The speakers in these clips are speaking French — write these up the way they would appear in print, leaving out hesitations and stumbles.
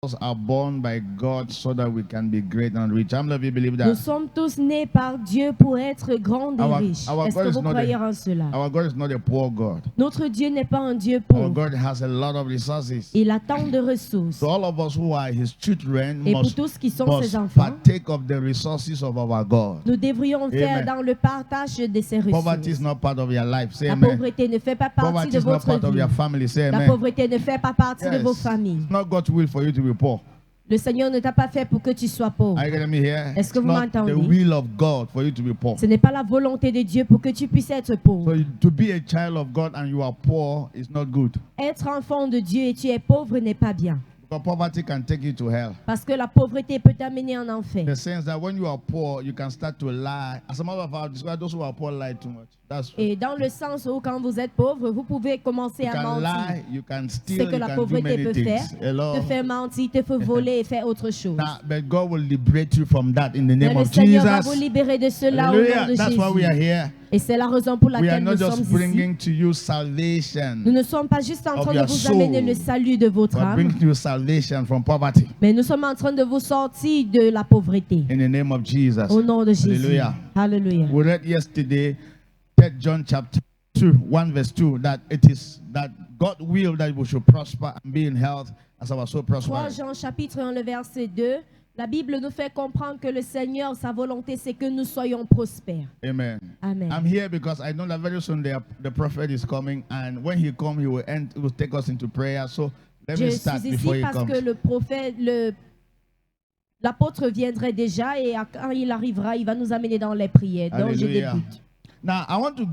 are born by God so that we can be great and rich. How many of you believe Nous that? sommes tous nés par Dieu pour être grands et riches. our Est-ce God que is vous not croyez en cela? Our God is not a poor God. Notre Dieu n'est pas un Dieu Our pauvre. God has a lot of resources. Il a tant de ressources. So all of us who are His children Et pour must tous qui sont ses enfants, partake of the resources of our God. nous devrions faire Amen. dans le partage de ses Poverty is ressources. not part of your life. Say La amen. pauvreté ne fait pas partie Poverty de is not votre part of vie. your family. Say La amen. pauvreté ne fait pas partie de vos Yes. familles. It's not God's will for you to be poor. Le Seigneur ne t'a pas fait pour que tu sois pauvre. Are you getting me here? Est-ce que It's vous not m'entendez? the will of God for you to be poor. Ce n'est pas la volonté de Dieu pour que tu puisses être So pauvre. to be a child of God and you are poor is not good. Être enfant de Dieu et tu es pauvre n'est pas bien. Because poverty can take you to hell. Parce que la pauvreté peut t'amener en enfer. In the sense that when you are poor, you can start to lie. As a matter of fact, describe those who are poor lie too much. That's true. Et dans le sens où quand vous êtes pauvre, vous pouvez commencer You à can mentir. lie, you can C'est steal, que you la can do pauvreté many peut faire. things. Hello. Te faire mentir, te faire voler et faire autre chose. Now, but God will liberate you from that in the Mais name le of Seigneur va vous Jesus. libérer de cela au nom Hallelujah. de That's why we are Jésus. here. Et c'est la raison pour We are laquelle not nous sommes just ici. bringing to you Nous salvation, ne sommes pas juste en of train de your vous soul, amener le salut de votre but âme, bringing you salvation from poverty mais nous sommes en train de vous sortir de la pauvreté. in the name of Jesus. Au nom de Jésus. Hallelujah. Alléluia. We read yesterday, 3 John chapter 2, 1 verse 2, that it is that God will that we should prosper and be in health as our soul 3 prospers. Jean chapitre 1, le verset 2. La Bible nous fait comprendre que le Seigneur, sa volonté, c'est que nous soyons prospères. Amen. Amen. I'm here because I know that very soon the prophet is coming, and when he comes, he will take us into prayer. So let Je me start suis before ici he parce que comes. le prophète, l'apôtre viendrait déjà et quand il arrivera, il va nous amener dans les prières. Donc je Hallelujah. débute. Now I want to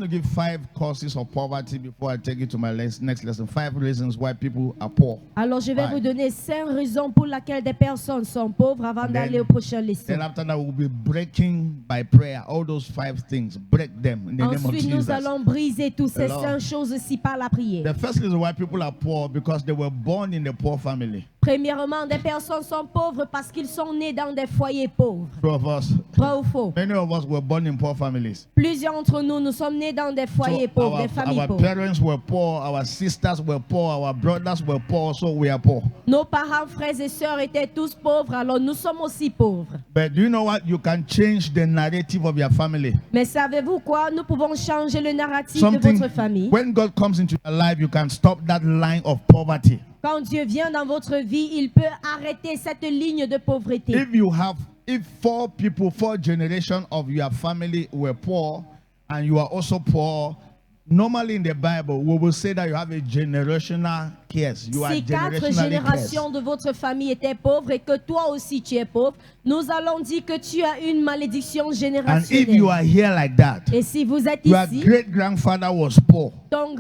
give 5 causes of poverty before I take you to my next lesson. 5 reasons why people are poor. Alors je vais Why? vous donner 5 raisons pour lesquelles des personnes sont pauvres avant And d'aller then- au prochain leçon. Then after that, we'll be breaking by prayer all those 5 things. Break them in the name of Ensuite, nous Jesus. allons briser toutes ces Alors, 5 choses-ci par la prière. The first reason why people are poor because they were born in a poor family. Premièrement, des personnes sont pauvres parce qu'ils sont nés dans des foyers pauvres. Two of us, Vrai ou faux? many of us were born in poor families. Plusieurs d'entre nous, nous sommes nés dans des foyers pauvres, des familles our pauvres. parents were poor, our sisters were poor, our brothers were poor, so we are poor. Nos parents, frères et sœurs étaient tous pauvres, alors nous sommes aussi pauvres. But do you know what? You can change the narrative of your family. Mais savez-vous quoi? Nous pouvons changer le narratif de votre famille. When God comes into your life, you can stop that line of poverty. Quand Dieu vient dans votre vie, il peut arrêter cette ligne de pauvreté. If 4 generations of your family were poor and you are also poor, normally in the Bible, we will say that you have a generational curse. You are Si 4 generationally générations cursed. de votre famille étaient pauvres et que toi aussi tu es pauvre, nous allons dire que tu as une malédiction And if générationnelle. you are here like that, Et si vous êtes your ici, great-grandfather was poor. ton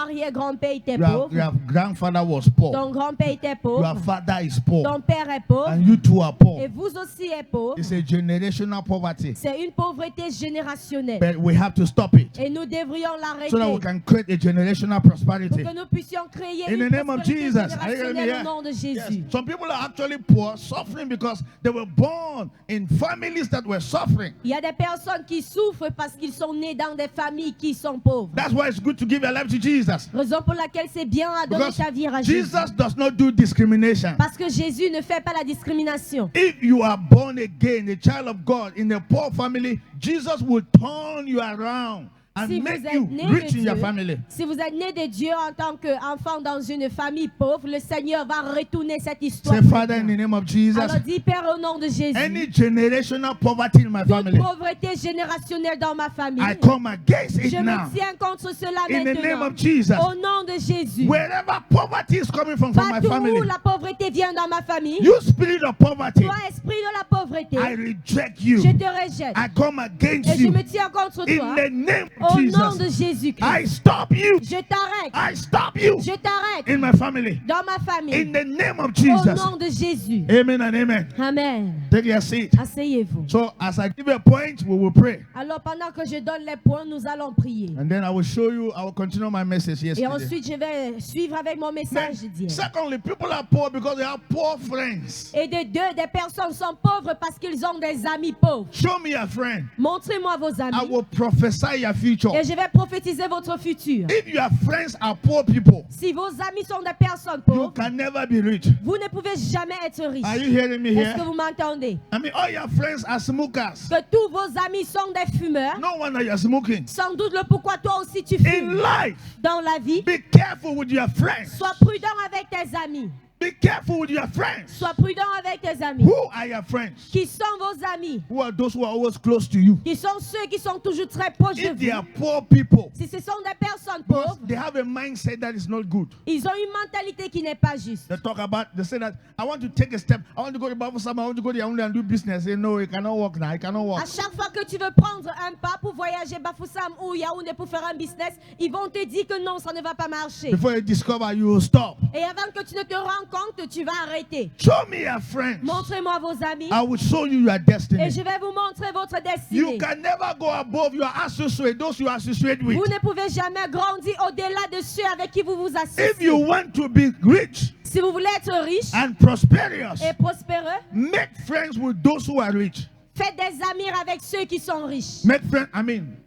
grand-arrière-grand-père était pauvre, Your grandfather was poor. ton grand-père était Your pauvre, father is poor. ton père est pauvre, And you too are poor. et vous aussi êtes pauvre. It's a generational poverty. C'est une pauvreté générationnelle. But we have to stop it Et nous devrions so that we l'arrêter can create a generational pour prosperity. que nous puissions créer In the une name of prospérité Jesus. Are you hearing me générationnelle here? au nom de Yes. Jésus. Some people are actually poor, suffering because they were born in families that were suffering. Il y a des personnes qui souffrent parce qu'ils sont nés dans des familles qui sont pauvres. That's why it's good to give your life to Jesus. Raison pour laquelle c'est bien à donner Because ta vie à Jésus. Jesus does not do discrimination. Parce que Jésus ne fait pas la discrimination. If you are born again, a child of God, in a poor family, Jesus will turn you around and Si vous make êtes you né rich de in your Dieu, family. si vous êtes né de Dieu en tant qu'enfant dans une famille pauvre, le Seigneur va retourner cette histoire. Say, Father, in the name of Jesus, Alors dis, Père, au nom de Jésus, any generational poverty in my toute family, pauvreté générationnelle dans ma famille, I come against it je now. me tiens contre cela In the name maintenant. of Jesus. Au nom de Jésus. Wherever poverty is coming from my Partout family, où la pauvreté vient dans ma famille, you spirit of poverty, toi, esprit de la pauvreté, I reject you. je te rejette. I come against Et je you. me tiens contre In toi. the name of Au nom de Jesus, Jésus-Christ. I stop you. Je t'arrête. I stop you Je t'arrête in my family. dans ma famille. In the name of Au Jesus. nom de Jésus. Amen and amen. Amen. Take your seat. Asseyez-vous. So as I give you a point, we will pray. Alors pendant que je donne les points, nous allons prier. And then I will show you, I will continue my message Et yesterday. ensuite, je vais suivre avec mon Then, message d'hier. secondly, people are poor because they have poor friends. Et de deux, des personnes sont pauvres parce qu'ils ont des amis pauvres. Show me your friend. Montrez-moi vos I amis. will prophesy your future. future. Et je vais prophétiser votre futur. If your friends are poor people, Si vos amis sont des personnes you pauvres, can never be rich. vous ne pouvez jamais être riche. Are you hearing me Est-ce que here? vous m'entendez? I mean, all your friends are smokers. Que tous vos amis sont des fumeurs. No wonder you're smoking. Sans doute le pourquoi toi aussi tu In fumes. life, Dans la vie, be careful with your friends. sois prudent avec tes amis. Be careful with your friends. Sois prudent avec tes amis. Who are your friends? Qui sont vos amis? Who are those who are always close to you? Qui sont ceux qui sont toujours très proches de If they are vous? poor people, Si ce sont des personnes because pauvres, they have a mindset that is not good. ils ont une mentalité qui n'est pas juste. They say that I want to take a step. I want to go to Bible Summer. I want to go to Yaoundé and do business. They say, no, it cannot work now. It cannot À work. chaque fois que tu veux prendre un pas pour voyager Bafoussam ou Yaoundé pour faire un business, ils vont te dire que non, ça ne va pas marcher. Before you discover, you will stop. Et avant que tu ne te rends compte, tu vas arrêter. Show me your friends. Montrez-moi vos amis I will show you your et destiny. je vais vous montrer votre You destinée. can never go above your associate, those you associate with. Vous ne pouvez jamais grandir au-delà de ceux avec qui vous vous If you associez. want to be rich Si vous voulez être riche and prosperous, et prospéreux, make friends with those who are rich. faites des amis avec ceux qui sont riches. Make friends,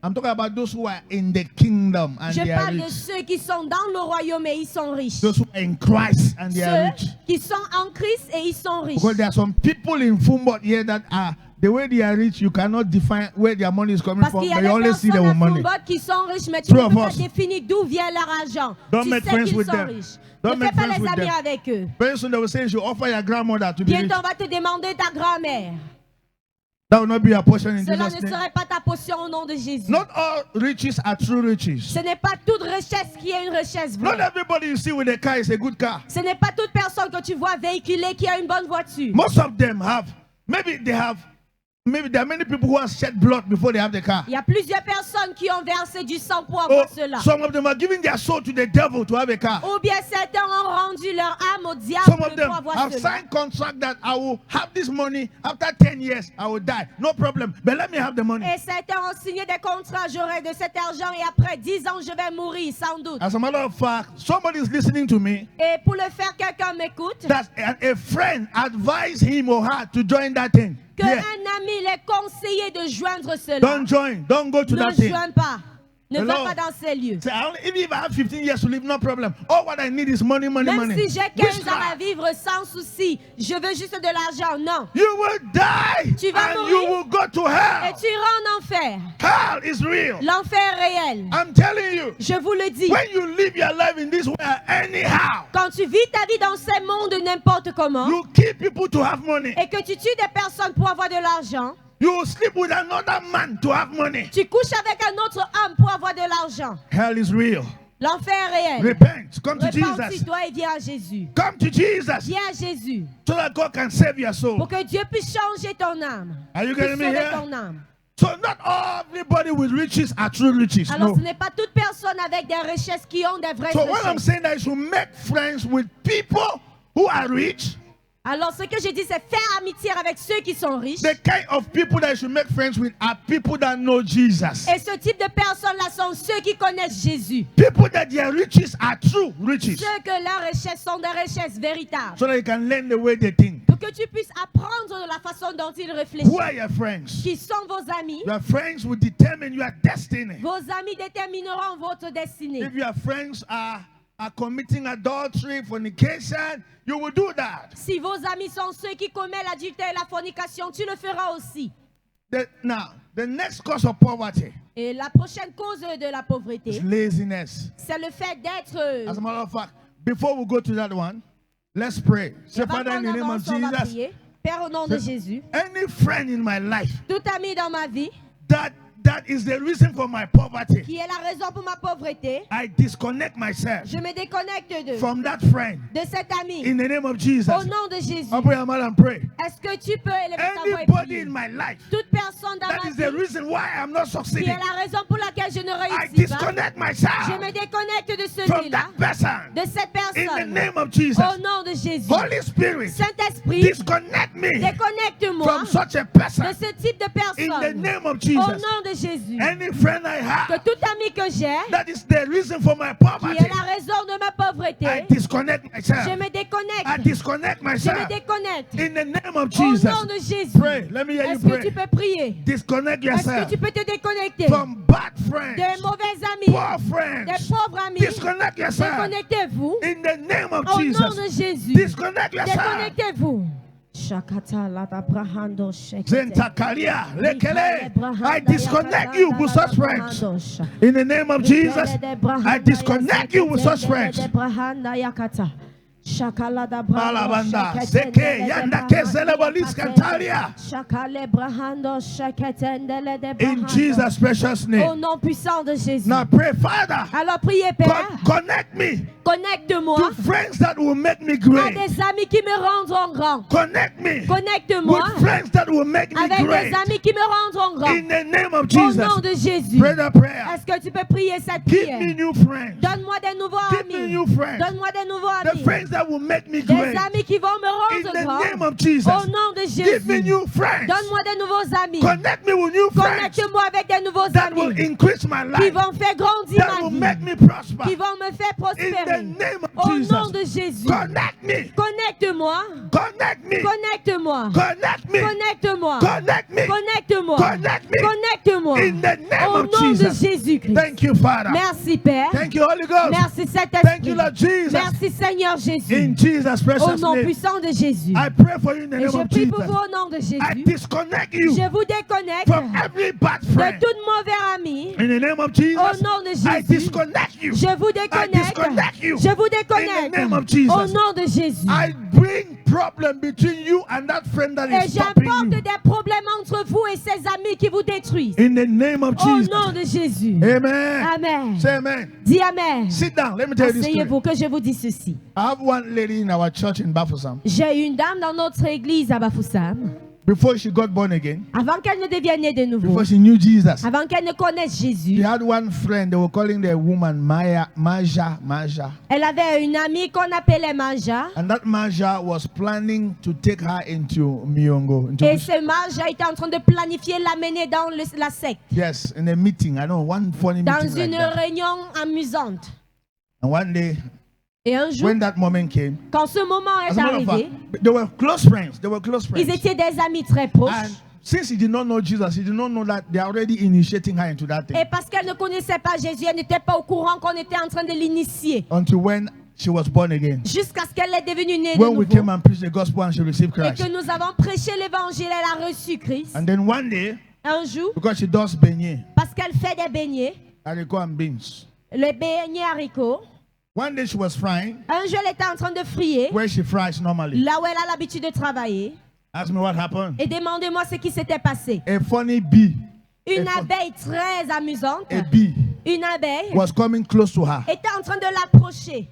I'm talking about those who are in the kingdom and Je they are parle de rich. ceux qui sont dans le royaume et ils sont riches. Those who are in Christ and they are Ceux rich. qui sont en Christ et ils sont riches. Because there are some people in Fumbot here that are, the way they are rich, you cannot define where their money is coming Parce from, qu'il y a but des you only see personnes their à money. Fumbot qui sont riches, mais tu True ne of peux pas us. définir d'où vient leur argent. Don't Tu make sais friends qu'ils with sont them. riches. Don't Ne make fais pas friends les with amis them. avec eux. Very soon they will say you should offer your grandmother to be rich. Bientôt, on va te demander ta grand-mère. That will not be a portion in Cela Jesus' ne name. serait pas ta portion au nom de Jésus. Not all riches are true riches. Ce n'est pas toute richesse qui est une richesse Not vraie. everybody you see with a car is a good car. Ce n'est pas toute personne que tu vois véhiculer qui a une bonne voiture. Most of them have, maybe there are many people who have shed blood before they have the car. Il y a plusieurs personnes qui ont versé du sang pour Or avoir cela. some of them are giving their soul to the devil to have a car. Ou bien certains ont rendu leur âme au diable Some of them pour avoir have cela. signed contract that I will have this money after 10 years. I will die. No problem. But let me have the money. Et certains ont signé des contrats, j'aurai de cet argent et après 10 ans, je vais mourir sans doute. As a matter of fact, somebody is listening to me Et pour le faire, quelqu'un m'écoute. that a friend advised him or her to join that thing. Que Yeah. un ami l'ait conseillé de joindre cela. Don't join. Don't go to Ne that thing. joins pas. Ne va Hello. pas dans ces lieux. Say, even if I have 15 years to live, no problem. All what I need is money, money, Même money. si j'ai 15 ans à Witchcraft. vivre sans souci, je veux juste de l'argent. Non. You will die Tu vas and mourir. you will go to Et hell. tu iras en enfer. Hell is real. L'enfer réel. I'm telling you. Je vous le dis. When you live your life in this way, anyhow, Quand tu vis ta vie dans ces mondes n'importe comment you kill people to have money. et que tu tues des personnes pour avoir de l'argent, You will sleep with another man to have money. tu couches avec un autre homme pour avoir de l'argent. Hell is real. L'enfer réel. Repent. Come to Jesus. Repentis-toi et viens à Jésus. Come to Jesus Viens à Jésus so that God can save your soul. pour que Dieu puisse changer ton âme. Are you Puisse getting me sauver here? ton âme. So not everybody with riches are true riches. Alors No. ce n'est pas toute personne avec des richesses qui ont des vraies So when I'm richesses. saying that you should make friends with people who are rich, Alors ce que je dis c'est faire amitié avec ceux qui sont riches. the kind of people that you should make friends with are people that know Jesus. Et ce type de personnes-là sont ceux qui connaissent Jésus. People that their riches are true riches. Ceux que leurs richesses sont des richesses véritables. So that you can learn the way they think. Pour que tu puisses apprendre de la façon dont ils réfléchissent. Who are your friends? Qui sont vos amis. Your friends will determine your destiny. Vos amis détermineront votre destinée. If your friends are committing adultery, fornication, you will do that. Si vos amis sont ceux qui commettent l'adultère et la fornication, tu le feras aussi. Now, the next cause of poverty Et la prochaine cause de la pauvreté, is laziness. c'est le fait d'être... As a matter of fact, before we go to that one, let's pray. Say, Avant Father, in the qu'on name of avance, on va Jesus, prier. Père, au nom de Jésus, any friend in my life tout ami dans ma vie, that is the reason for my poverty, qui est la raison pour ma pauvreté, I disconnect myself je me déconnecte from that friend de cet ami. in the name of Jesus. Au nom de Jésus, Open your mouth and pray. est-ce que tu peux élever ta voix et Anybody prier? in my life Toute personne dans that ma is the vie reason why I'm not qui succeeding, est la raison pour laquelle je ne I réussis pas, disconnect je myself me déconnecte de from celui-là, that person de cette in the personne. name of Jesus. Au nom de Jésus, Holy Spirit, Saint-Esprit, disconnect me déconnecte-moi from such a de person ce type de in the personne. name of Au Jesus. nom de de Jésus. Any friend I Que have tout ami que j'ai, that is the reason for my qui poverty, est la raison de ma pauvreté, I disconnect myself. je me I déconnecte. disconnect Je me myself. déconnecte. In the name of Au Jesus. nom de Jésus. Pray. Let me hear you Est-ce que tu pray. peux prier? Disconnect Est-ce que yourself tu peux te déconnecter from bad des friends, mauvais amis, poor des friends. pauvres amis? Disconnect yourself. Déconnectez-vous. In the name of Au nom de Jesus. Jésus. Disconnect yourself. Déconnectez-vous. Shakata la da brahando shekete. Zentakalia, lekele. I disconnect you with such friends. In the name of Jesus, I disconnect you with such friends. Malabanda, Zeke, Yanda, Kezelebalis, Cantalia. In Jesus' precious Au name. nom puissant de Jésus. Now pray, Father, Alors priez, Père. connect me Connecte-moi to friends that will make me à great. des amis qui me rendront grand. Connect me Connecte-moi with friends that will make me avec des great. amis qui me rendront grand. In the name of Au Jesus, nom de Jésus. pray the prayer. Est-ce que tu peux prier cette Give prière? me new friends. Donne-moi des nouveaux Give me amis. new friends. Donne-moi des nouveaux The amis. friends that will make me Des great. amis qui vont me In rendre the grand. name of Jesus, Au nom de give me Jésus. new friends. Donne-moi des nouveaux amis. Connect me with new friends Connecte-moi avec des nouveaux that will amis increase my qui life, vont faire grandir that ma will vie, make me prosper. qui vont me faire In the prospérer. name Au of nom de Jesus, Jésus. connect me, Connecte-moi. connect me, Connecte-moi. connect me, Connecte-moi. connect me. Connecte-moi. Connect me. Connecte-moi. In the name Au of nom de Jesus. Jésus-Christ. Thank you, Father. Merci Père. Thank you, Holy Ghost. Merci Thank Saint-Esprit. you, Lord Jesus. Merci Seigneur Jésus. In Jesus' Au precious nom name, puissant de Jésus. I pray for you in the Et name je of prie Jesus. pour vous au nom de I Jésus. disconnect you Je vous déconnecte from every bad de friend. tout mauvais ami. In the name of Jesus, Au nom de I Jésus. disconnect you. Je vous I déconnecte. disconnect you. Je vous In the déconnecte. name of Jesus. Au nom de Jésus. I bring problem between you and that friend that Et is stopping j'apporte you. des problèmes entre vous et ces amis qui vous détruisent. In the name of Au Jesus. nom de Jésus. Amen. Amen. Say amen. Dis Amen. Sit down. Let me tell you this story. Asseyez-vous que je vous dis ceci. I have one lady in our church in Bafusam. J'ai une dame dans notre église à Bafoussam. Before she got born again, Avant qu'elle ne devienne née de nouveau, before she knew Jesus, avant qu'elle ne connaisse she Jésus, had one friend. They were calling the woman Maja. elle avait une amie qu'on appelait Manja. And that Maja was planning to take her into Miongo. Et ce Manja était en train de planifier l'amener dans la secte, Yes, in a meeting. I know, one funny dans meeting like une that. réunion amusante. And one day, Et un jour, when that moment came, quand ce moment as est a matter of arrivé, fact, they were close friends. They were close friends. ils étaient des amis très proches. And since he did not know Jesus, he did not know that they are already initiating her into that thing. Et parce qu'elle ne connaissait pas Jésus, elle n'était pas au courant qu'on était en train de l'initier. Until when she was born again. Jusqu'à ce qu'elle est devenue née de When we nouveau. came and preached the gospel and she received Et Christ. que nous avons prêché l'évangile, elle a reçu Christ. And then one day, Un jour, because she does beignet, parce qu'elle fait des beignets, haricot and beans. les beignets haricots. One day she was frying, Un jour, elle était en train de frier, where she fries normally. là où elle a l'habitude de travailler. Ask me what happened. Et demandez-moi ce qui s'était passé. A funny bee, Une Et- abeille très amusante, a bee, une abeille, was coming close to her. était en train de l'approcher.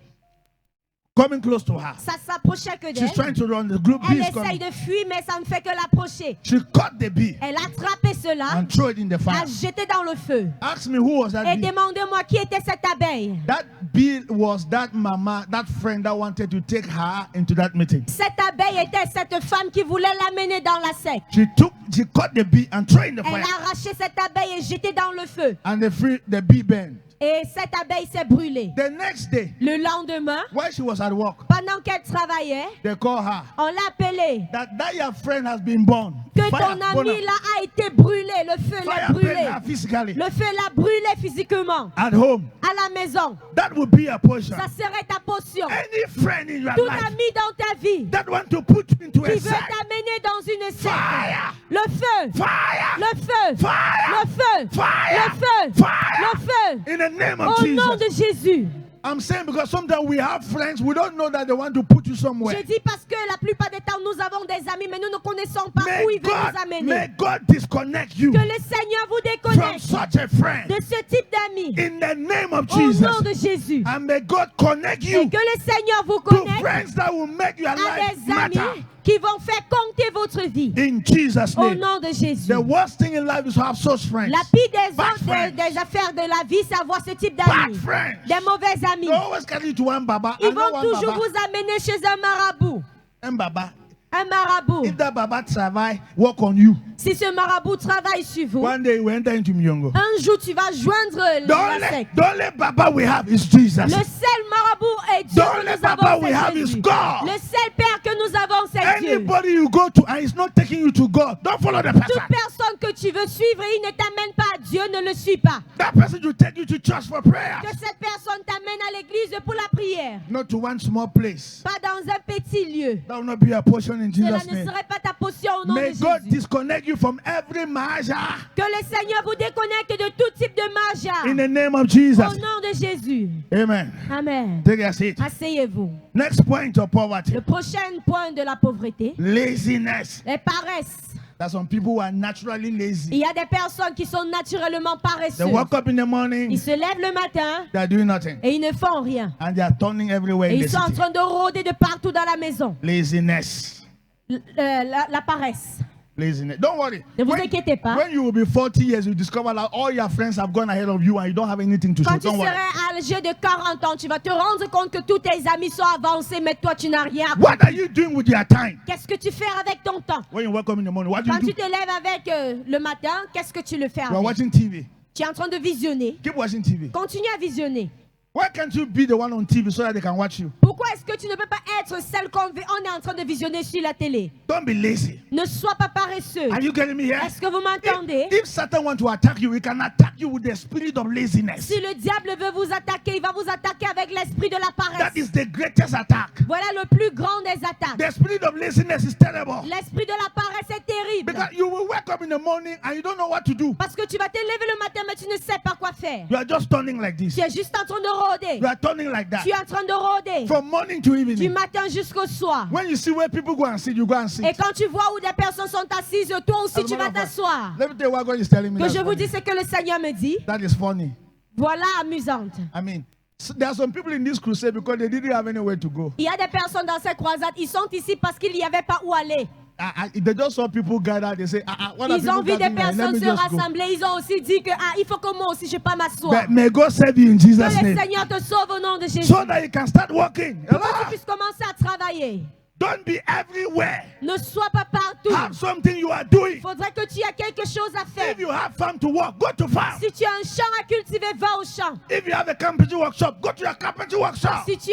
Coming close to her. Ça s'approchait que She's d'elle. trying to run. The group bee Elle is essaye coming. de fuir, mais ça ne fait que l'approcher. She caught the bee Elle a attrapé cela, and threw it in the a fire. jeté dans le feu. Ask me who was that Et bee. demandez-moi qui était cette abeille. That bee was that mama, that friend that wanted to take her into that meeting. Cette abeille était cette femme qui voulait l'amener dans la secte. She caught the bee and threw it in the Elle fire. a arraché cette abeille et jeté dans le feu. And the bee burned. Et cette abeille s'est brûlée. The next day, Le lendemain, while she was at work, pendant qu'elle travaillait, they called her on l'a appelée. that your friend has been born. Que Fire ton burn ami her. là a été brûlé. Le feu l'a Fire burn brûlé. her physically. Le feu l'a brûlé physiquement. At home. À la maison. That would be a portion. Ça serait ta potion. Any friend in your Tout life ami dans ta vie that want to put you into qui a veut sect. t'amener dans une secte. Fire! Le feu. Fire! Le feu. Fire! Le feu. Fire! Le feu. Fire! Le feu. In the name of Au nom Jesus. de Jésus. I'm saying because sometimes we have friends, we don't know that they want to put you somewhere. Je dis parce que la plupart des temps, nous avons des amis, mais nous ne connaissons pas où il veut nous amener. May God disconnect you Que le Seigneur vous from déconnecte such a friend de ce type d'amis. in the name of Au nom Jesus. de Jésus. And may God connect Et you que le Seigneur vous to connecte friends that will make your à life des matter. amis qui vont faire compter votre vie. In Jesus' Au name. nom de Jésus. The worst thing in life is to have such friends. La pire des, Bad autres, friends. des affaires de la vie, c'est avoir ce type Bad d'amis. friends. Des mauvais amis. They always carry you to one baba. Ils I know vont one toujours baba. vous amener chez un marabout. And baba, Un marabout. If that Baba travail, work on you. Si ce marabout travaille sur vous, One day we enter into Myongo. un jour tu vas joindre la secte. The only Baba we have is Jesus. Le seul marabout est Dieu The que only nous Baba avons, we c'est have Jésus. is God. Le seul Père que nous avons, c'est Dieu. Anybody you go to and it's not taking you to God, don't follow the person. Toute personne que tu veux suivre et il ne t'amène pas à Dieu, ne le suis pas. That person will take you to church for prayer. Que cette personne t'amène à l'église pour la prière. Not to one small place. Pas dans un petit lieu. That will not be a portion in Cela Jesus' ne name. serait pas ta potion au nom May de God Jésus. disconnect you from every maja Que le Seigneur vous déconnecte de tout type de magia. in the name of Jesus. Au nom de Jésus. Amen. Amen. Take a seat. Asseyez-vous. Next point of poverty. Le prochain point de la pauvreté, Laziness. les paresses. There's some people who are naturally Il lazy. y a des personnes qui sont naturellement They paresseuses. wake up in the morning, Ils se lèvent le matin they are doing nothing. et ils ne font rien. And they are turning everywhere Et in the ils sont en city. train de rôder de partout dans la maison. Laziness. La paresse. Laziness. Don't worry. Ne vous When, inquiétez pas. when you will be 40 years, you discover that all your friends have gone ahead of you and you don't have anything to show. Quand tu Don't worry. serais âgé de 40 ans, tu vas te rendre compte que tous tes amis sont avancés, mais toi, tu n'as rien. What are you doing with your time? Qu'est-ce que tu fais avec ton temps? When you wake up in the morning, what do Quand you tu do? te lèves avec le matin, qu'est-ce que tu le fais You are avec? watching TV. Tu es en train de visionner. Keep watching TV. Continue à visionner. Why can't you be the one on TV so that they can watch you? Pourquoi est-ce que tu ne peux pas être celle qu'on est en train de visionner sur la télé? Don't be lazy. Ne sois pas paresseux. Are you getting me here? Est-ce que vous m'entendez? If Satan wants to attack you, he can attack you with the spirit of laziness. Si le diable veut vous attaquer, il va vous attaquer avec l'esprit de la That paresse. is the greatest attack. Voilà le plus grand des attaques. The spirit of laziness is terrible. L'esprit de la paresse est terrible. Because you will wake up in the morning and you don't know what to do. Parce que tu vas te lever le matin, mais tu ne sais pas quoi faire. You are just turning like this. Tu es juste en train de rôder. You are turning like that. Tu es en train de rôder. From morning to Du evening. matin jusqu'au soir. When you see where people go and sit, you go and sit. Et quand tu vois où des personnes sont assises, toi aussi As a tu vas matter of fact, t'asseoir. Let me tell you what God is telling me. Que That's je vous funny. dis ce que le Seigneur me dit. That is funny. Voilà amusante. I mean, there are some people in this crusade because they didn't have anywhere to go. Il y a des personnes dans cette croisade, ils sont ici parce qu'il n'y avait pas où aller. They just saw people gather. They say, what are Ils ont people vu des gathering here? Let personnes me se just go. rassembler. Ils ont aussi dit que il faut que moi aussi je pas m'asseoir. But may God save you in Que Jesus' le name. Seigneur te sauve au nom de Jésus. So that you can start working. Pour que tu puisses commencer à travailler. Don't be everywhere. Ne sois pas partout. Have something you are doing. Il faudrait que tu aies quelque chose à faire. If you have farm to work, go to farm. Si tu as un champ à cultiver, va au champ. If you have a carpentry workshop, go to your carpentry workshop. Si tu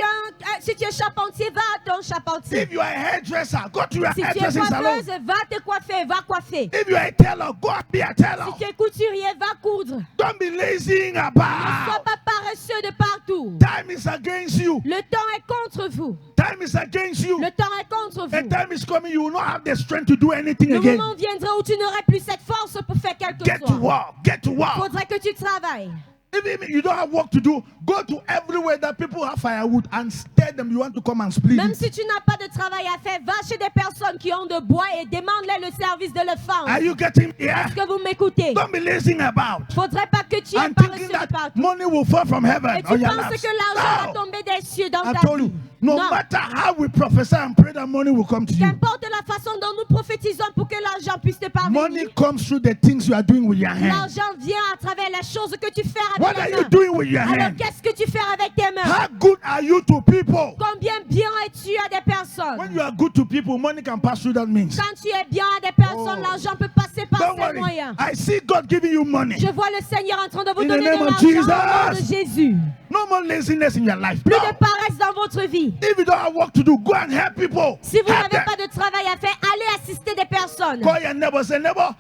es charpentier, va à ton charpentier. If you are a hairdresser, go to your Si tu es hairdressing salon. coiffeuse, va te coiffer, va coiffer. If you are a tailor, go and be a tailor. Si tu es couturier, va coudre. Don't be lazying Ne sois about. pas paresseux de partout. Time is against you. Le temps est contre vous. Time is against you. Le temps est contre A vous. time is coming, you will not have the strength to do anything Le again. moment viendra où tu n'auras plus cette force pour faire quelque Get to chose. work. Get to Il work. faudrait que tu travailles. If you don't have work to do, go to everywhere that people have firewood and tell them you want to come and split Même it. si tu n'as pas de travail à faire, va chez des personnes qui ont de bois et demande-les le service de le Are fendre. you getting here? Est-ce que vous m'écoutez? Don't be lazing about Faudrait pas que tu aies and paresseux thinking de that partout. money will fall from heaven Et tu on your penses laps. que l'argent va No. tomber des cieux dans I ta told vie. you, no Non. matter how we prophesy and pray, that money will come to you. Qu'importe la façon dont nous prophétisons pour que l'argent puisse te Money parvenir, comes through the things you are doing with your hands. l'argent vient à travers les choses que tu fais What avec are les you mains. doing with your Alors hands? qu'est-ce que tu fais avec tes mains? How good are you to people? Combien bien es-tu à des personnes? When you are good to people, money can pass through that means. Quand tu es bien à des personnes, Oh. l'argent peut passer par Don't ces worry. moyens. I see God giving you money. Je vois le Seigneur en train de vous In the donner de name of l'argent au nom de Jesus. Jésus. No more laziness in your life. Plus No. de paresse dans votre vie. If you don't have work to do, go and help people. Si vous Help n'avez them. pas de travail à faire, allez assister des personnes. Call your neighbor. Say, neighbor,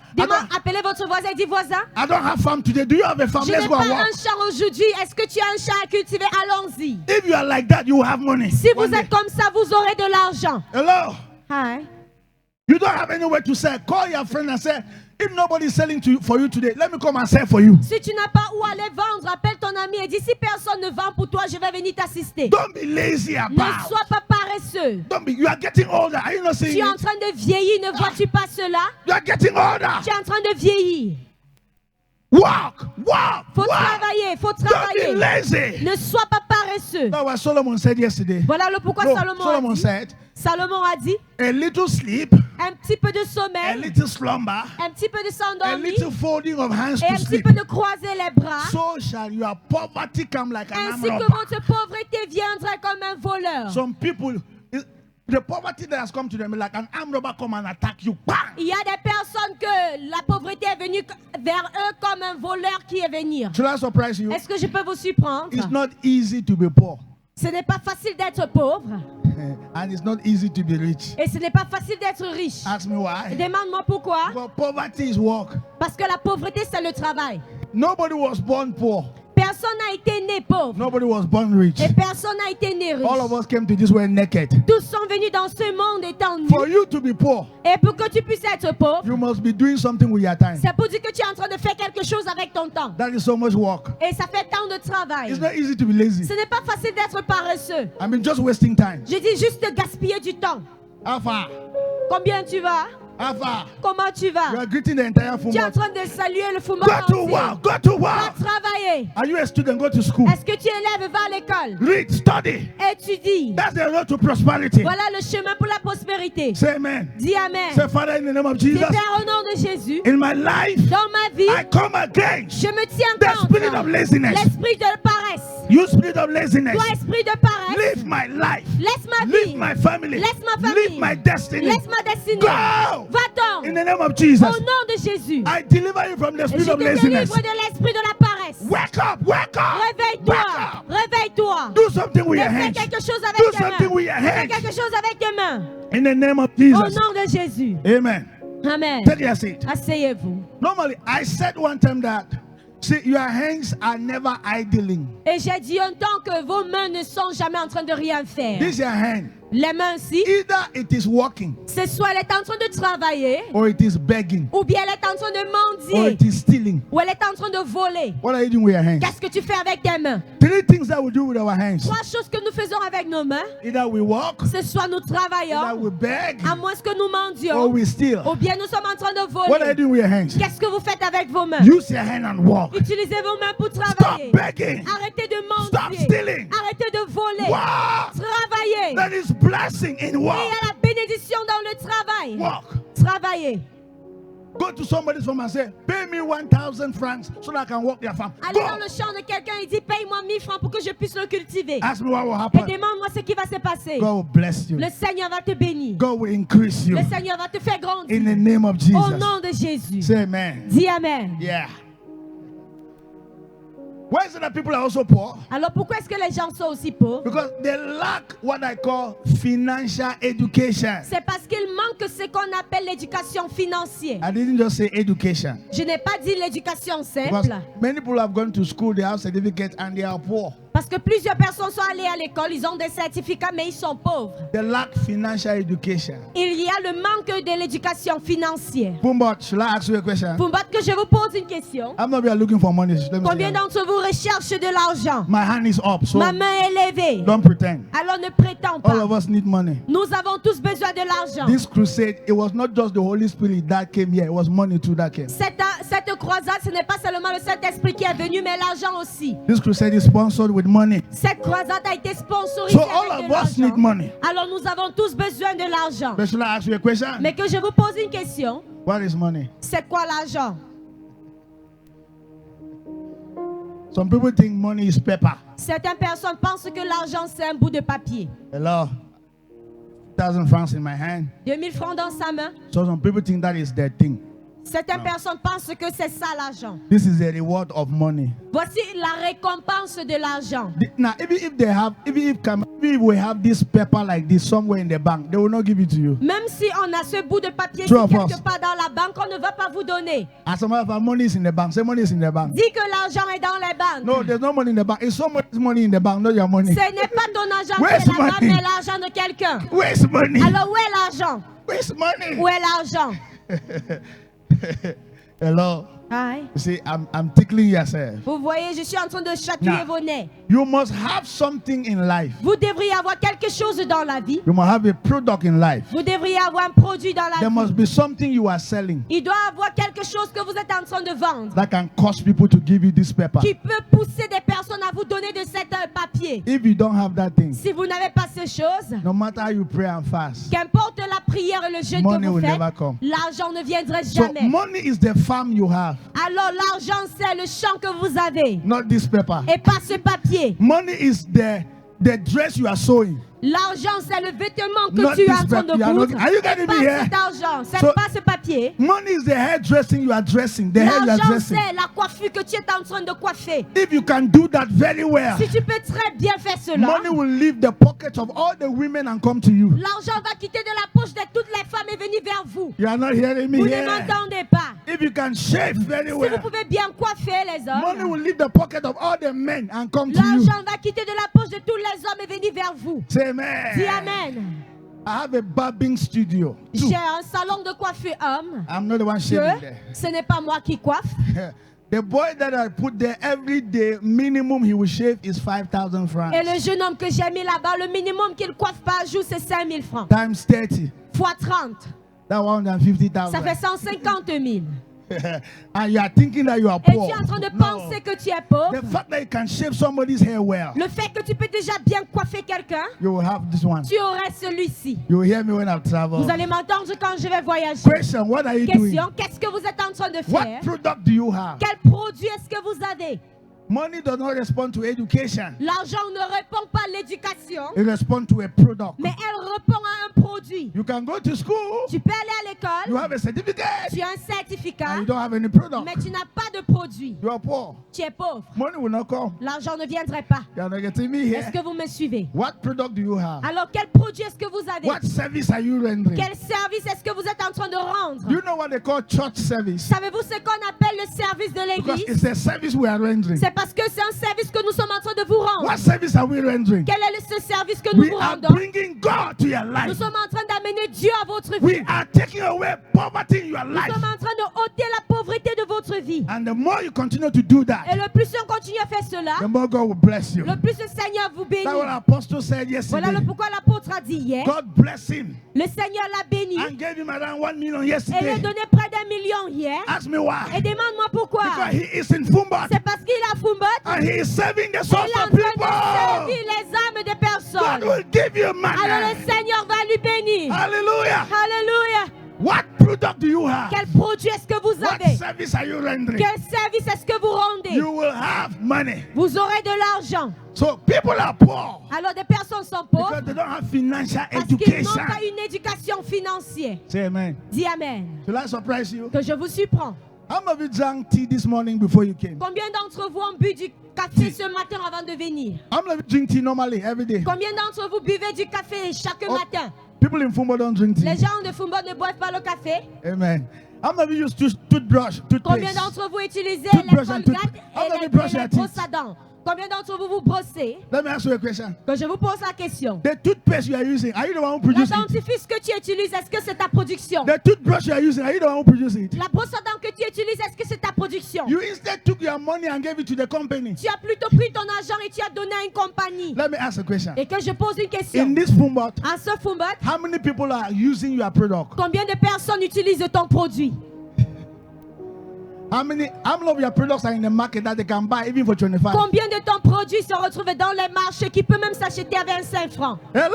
Appelez votre voisin et dites voisin. I don't have farm today. Do you have a farm? Je Let's n'ai go pas and un work. champ aujourd'hui. Est-ce que tu as un champ à cultiver? Allons-y. If you are like that, you will have money. Si vous One day. êtes comme ça, vous aurez de l'argent. Hello. Hein? You don't have anywhere to sell. Call your friend and say, if nobody is selling to you, for you today, let me come and sell for you. Si tu n'as pas où aller vendre, appelle ton ami et dis si personne ne vend pour toi, je vais venir t'assister. Don't be lazy Ne about. sois pas paresseux. Don't be. You are getting older. Are you not Tu seeing es en it? train de vieillir, ne vois-tu pas cela? You are getting older. Tu es en train de vieillir. Walk, walk, Faut walk. travailler, faut Don't be travailler. lazy. Ne sois pas paresseux. That's what Solomon said yesterday. Voilà le pourquoi No, Salomon a Solomon dit. said, Salomon a dit a little sleep, un petit peu de a sommeil, little slumber, un petit peu de a s'endormir little folding of hands et to un petit sleep. peu de croiser les bras. So shall your poverty come like an arm Ainsi que robber. votre pauvreté viendrait comme un voleur. Some people, The poverty that has come to them, like an armed robber come and attack you. Bang! Il y a des personnes que la pauvreté est venue vers eux comme un voleur qui est venu. Should I surprise you? Est-ce que je peux vous surprendre? It's not easy to be poor. Ce n'est pas facile d'être pauvre And it's not easy to be rich. et ce n'est pas facile d'être riche. Ask me why. Demande-moi pourquoi. But poverty is work. Parce que la pauvreté, c'est le travail. Nobody was born poor. Personne n'a été né pauvre Nobody was born rich. et personne n'a été né All of riche. us came to this world naked. Tous sont venus dans ce monde étant nus. For you to be poor, Et pour que tu puisses être pauvre, you must be doing something with your time. c'est pour dire que tu es en train de faire quelque chose avec ton temps. That is so much work. Et ça fait tant de travail. It's not easy to be lazy. Ce n'est pas facile d'être paresseux. I mean, just wasting time. Je dis juste de gaspiller du temps. How far? Combien tu vas? How far? Comment tu You vas? are greeting the entire Tu es en full train de saluer le Fumba. Go to work. Go to Va work. travailler. Are you a student? Go to school. Est-ce que tu élèves? Va à l'école. Read, study. Étudie. That's the road to prosperity. Voilà le chemin pour la prospérité. Say amen. Dis Amen. Say, Father, in the name of Dis Jesus, Père, au nom de Jésus, in my life, dans ma vie, I come against je me tiens the spirit of contre laziness. l'esprit de paresse. You spirit of laziness. Toi, esprit de paresse, Live my life. laisse ma Live vie. my family. Laisse ma famille. Live my destiny. Laisse ma destinée. Go! Va-t'en. In the name of Jesus, Au nom de Jésus. I deliver you from the Et spirit je of te laziness. délivre de l'esprit de la paresse. Wake up, wake up. Réveille-toi. Wake up. Réveille-toi. Do something with your Fais hands. quelque chose Do avec tes something mains. with your Fais hands. quelque chose avec tes mains. In the name of Au Jesus. nom de Jésus. Amen. Amen. Take your seat. Asseyez-vous. Normally, I said one time that, see, your hands are never idling. Et j'ai dit un temps que vos mains ne sont jamais en train de rien faire. This is your hand. Les mains-ci, Either it is working c'est soit elle est en train de travailler, or it is begging ou bien elle est en train de or mendier, it is stealing. ou elle est en train de voler. What are you doing with your hands? Qu'est-ce que tu fais avec tes mains? Three things that we do with our hands. Trois choses que nous faisons avec nos mains, Either we walk, c'est soit nous either travaillons, we beg, à moins que nous or mendions, we steal. ou bien nous sommes en train de What are you voler. doing with your hands? Qu'est-ce que vous faites avec vos mains? Use your hand and walk. Utilisez vos mains pour Stop travailler. begging. Arrêtez de Stop mendier. stealing. Arrêtez de voler. Walk. Travaillez. There is blessing in Et il walk. y a la bénédiction dans le travail. Walk. Travaillez. Go to somebody's farm and say, pay me 1,000 francs so that I can walk their farm. Allez dans Go. le champ de quelqu'un et dit paye-moi 1000 francs pour que je puisse le cultiver. Ask me what will Et happen. demande-moi ce qui va se passer. God will bless you. Le Seigneur va te bénir. God will increase you. Le Seigneur va te faire grandir. In the name of Au Jesus. nom de Jésus. Say amen. Dis Amen. Yeah. Why is it that people are also poor? Alors pourquoi est-ce que les gens sont aussi pauvres? Because they lack what I call financial education. C'est parce qu'il manque ce qu'on appelle l'éducation financière. I didn't just say education. Je n'ai pas dit l'éducation Because simple. many people have gone to school, they have certificates, and they are poor. Parce que plusieurs personnes sont allées à l'école, ils ont des certificats, mais ils sont pauvres. They lack financial education. Il y a le manque de l'éducation financière. Pumbot, should I ask you a question? Pour que je vous pose une question. I'm not here looking for money. Let me Combien see. d'entre vous recherchent de l'argent? My hand is up, so Ma main est levée. don't pretend. Alors ne prétends All of pas. us need money. Nous avons tous besoin de l'argent. This crusade, it was not just the Holy Spirit that came here, it was money too that came. Cette croisade, ce n'est pas seulement le Saint-Esprit qui est venu, mais l'argent aussi. This crusade is sponsored with money. Cette croisade a été sponsorisée So all avec of de us need l'argent. money. Alors nous avons tous besoin de l'argent. But should I ask you a question? Mais que je vous pose une question. What is money? C'est quoi l'argent? Some people think money is paper. Certaines personnes pensent que l'argent, c'est un bout de papier. Hello? 1,000 francs in my hand. 2000 francs dans sa main. So some people think that is their thing. Certaines personnes pensent que c'est ça l'argent. This is the reward of money. Voici la récompense de l'argent. Now, even if we have this paper like this somewhere in the bank, they will not give it to you. Même si on a ce bout de papier True of us. quelque part dans la banque, on ne va pas vous donner. As a matter of fact, money is in the bank. Say money is in the bank. Dis que l'argent est dans les banques. No, there's no money in the bank. It's somebody's money in the bank, not your money. Ce n'est pas ton argent Where's qui est là-bas, money? mais l'argent de quelqu'un. Where's money? Alors où est l'argent? Where's money? Où est l'argent? Hello? Aïe. You see, I'm tickling yourself. Vous voyez, je suis en train de chatouiller Nah. vos nez. You must have something in life. Vous devriez avoir quelque chose dans la vie. You must have a product in life. Vous devriez avoir un produit dans la There vie. must be something you are selling Il doit avoir quelque chose que vous êtes en train de vendre that can cause people to give you this paper. qui peut pousser des personnes à vous donner de cet papier. If you don't have that thing, Si vous n'avez pas ces choses, no matter how you pray and fast, qu'importe la prière et le jeûne money que vous will faites, never come. l'argent ne viendrait So jamais. money is the farm you have, Alors l'argent, c'est le champ que vous avez not this paper. et pas ce papier. Money is the the dress you are sewing. L'argent, c'est le vêtement que Not tu es this en train de papier. coudre. Are you C'est getting pas me here? cet argent, c'est So- pas ce papier. Money is the hairdressing you are dressing. The hair you are L'argent, dressing. c'est la coiffure que tu es en train de coiffer. If you can do that very well, Si tu peux très bien faire cela, money will leave the pockets of all the women and come to you. l'argent va quitter de la poche de toutes les femmes et venir vers vous. You are not hearing me Vous ne here. m'entendez pas. If you can shave very Si vous well, pouvez bien coiffer les money hommes, will leave the pocket of all the men and come to you. l'argent va quitter de la poche de tous les hommes et venir vers vous. Say Dis amen. Amen. I have a barbing studio. J'ai un salon de coiffure homme. I'm not the one shaving there. Ce n'est pas moi qui coiffe. The boy that I put there every day, minimum he will shave is 5,000 francs. Et le jeune homme que j'ai mis là-bas, le minimum qu'il coiffe par jour, c'est 5 000 francs. Times 30. Fois 30, That's 150,000. ça fait 150 000. And you are thinking that you are Et tu poor. es en train de No. penser que tu es pauvre. The fact that you can shave somebody's hair well, Le fait que tu peux déjà bien coiffer quelqu'un, you will have this one. tu aurais celui-ci. You will hear me when I travel. Vous allez m'entendre quand je vais voyager. Question, what are you doing? Question, qu'est-ce que vous êtes en train de What faire? product do you have? Quel produit est-ce que vous avez? Money does not respond to education. L'argent ne répond pas à l'éducation, It responds to a product. mais elle répond à un produit. You can go to school, Tu peux aller à you l'école, have a certificate, tu as un certificat, and you don't have any product. mais tu n'as pas de produit. You are poor. Tu es pauvre. Money will not come. L'argent ne viendrait pas. You are not getting me here. Est-ce que vous me suivez? What product do you have? Alors, quel produit est-ce que vous avez? What service are you rendering? Quel service est-ce que vous êtes en train de rendre? Do you know what they call church service? Savez-vous ce qu'on appelle le service de Because l'église? it's a service we are rendering. C'est parce que c'est un service que nous sommes en train de vous rendre. What service are we rendering? Quel est ce service que nous We vous are rendons? bringing God to your Nous life. sommes en train d'amener Dieu à votre We vie. are taking away poverty in your Nous life. sommes en train de ôter la pauvreté de votre vie. And the more you continue to do Et that, le plus on continue à faire cela, the more God will bless you. le plus le Seigneur vous bénit. That's what Apostle said Voilà yesterday. pourquoi l'apôtre a dit hier. God bless him Le Seigneur l'a béni and gave him around 1 million et lui a yesterday. donné près d'1 million hier. Ask me why. Et demande-moi pourquoi. Because he is in Fumbot C'est parce qu'il a Fumbot. and he is saving the Il souls est en of train de people. servir les âmes des God personnes. will give you Alors money. le Seigneur va lui bénir. Hallelujah. Alléluia. What product do you have? Quel produit est-ce que vous What avez? service are you rendering? Quel service est-ce que vous rendez? You will have money. Vous aurez de l'argent. So people are poor Alors des personnes sont pauvres because they don't have financial parce qu'ils n'ont education. pas une éducation financière. Say amen. Dis Amen. Shall I surprise you? Que je vous surprends. How many of you drank tea this morning before you came? Combien d'entre vous ont bu du café ce matin avant de venir? How many of you drink tea normally every day? Combien d'entre vous buvez du café chaque Oh, matin? People in Fumbo don't drink tea. Les gens de Fumbo ne boivent pas le café. Amen. How many of you use toothbrush, Combien toothpaste? d'entre vous utilisez Toothbrush les and colgates How et many les brush your brosses teeth? à dents? Combien d'entre vous vous brossez? Let me ask you a question. Que je vous pose la question. The toothpaste you are using, are you the one who La produces it? dentifrice que tu utilises, est-ce que c'est ta production? The toothbrush you are using, are you the one who produces it? La brosse à dents que tu utilises, est-ce que c'est ta production? You instead took your money and gave it to the company. Tu as plutôt pris ton argent et tu as donné à une compagnie. Let me ask a question. Et que je pose une question. In this Fumbot, En ce Fumbot, how many people are using your product? combien de personnes utilisent ton produit? How many of your products are in the market that they can buy even for 25? Combien de ton produit se retrouve dans les marchés qui peut même s'acheter à 25 francs? Hello!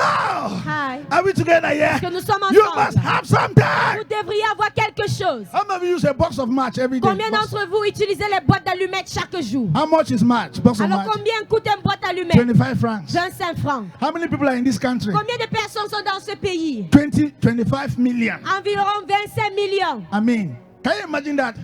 Hi. Are we together here? Que nous sommes You ensemble. must have something! Vous devriez avoir quelque chose. How many of you use a box of match every day? Combien d'entre vous utilisez les boîtes d'allumettes chaque jour? How much is match? Box of Alors match? combien coûte une boîte d'allumettes? 25 francs. 25 francs. How many people are in this country? Combien de personnes sont dans ce pays? 25 million. Environ 25 millions. I mean, can you imagine that?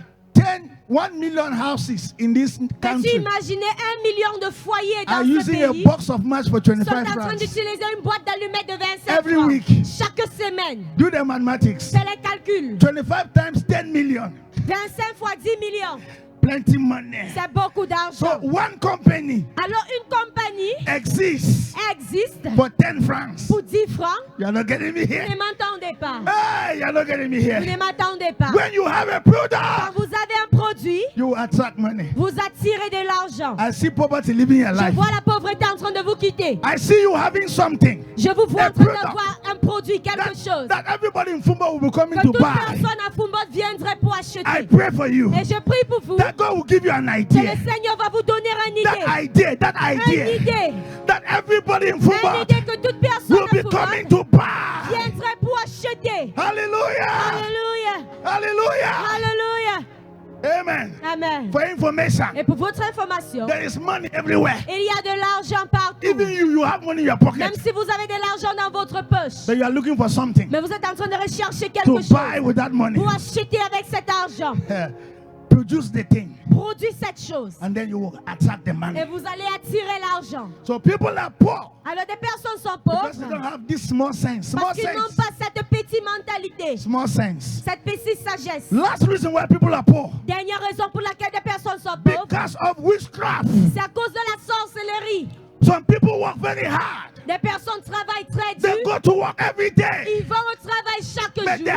1 million houses in this Peux-tu country imaginer 1 million de foyers are dans ce using a pays box of match for sont 25 en train francs. d'utiliser une boîte d'allumettes de 25 Every francs week. chaque semaine? Do the mathematics. Fais les calculs. 25 times 10 million. 25 fois 10 millions. Plenty money. C'est beaucoup So d'argent. one company Alors une compagnie exists existe for 10 francs. pour 10 francs. You're not getting me Vous here. ne m'entendez pas. Hey, you're not getting me Vous here. ne m'entendez pas. When you have a Quand product, vous avez un produit, you attract money. vous attirez de l'argent. I see poverty living your Je life. vois la pauvreté en train de vous quitter. I see you having something Je vous vois A en train product. d'avoir un produit, quelque chose. that everybody in Fumba will be coming Que to toute buy. personne à Fumbot viendrait pour I acheter. pray for you Et je prie pour vous that God will give you an que idea. le Seigneur va vous donner une That idée. idea, that Une idea, idée. that everybody in Une Fumba idée que toute personne will à be Fumbot coming to buy. viendrait pour acheter. Hallelujah! Alléluia. Hallelujah! Alléluia. Amen. Amen. For information, Et pour votre information, there is money everywhere. il y a de l'argent partout. Even you have money in your Même pocket, si vous avez de l'argent dans votre poche, but you are looking for something mais vous êtes en train de rechercher quelque to chose buy with that money. pour acheter avec cet argent. Produce the thing, Produis cette chose and then you will attract the money. et vous allez attirer l'argent. So people are poor Alors des personnes sont because they don't pauvres have this small sense. Small parce qu'ils n'ont sense. pas cette petite mentalité, Small sense. cette petite sagesse. Last reason why people are poor, Dernière raison pour laquelle des personnes sont pauvres, because of witchcraft. c'est à cause de la sorcellerie. Some people work very hard. Des personnes travaillent très They dur. go to work every day, Ils vont au travail chaque but jour. they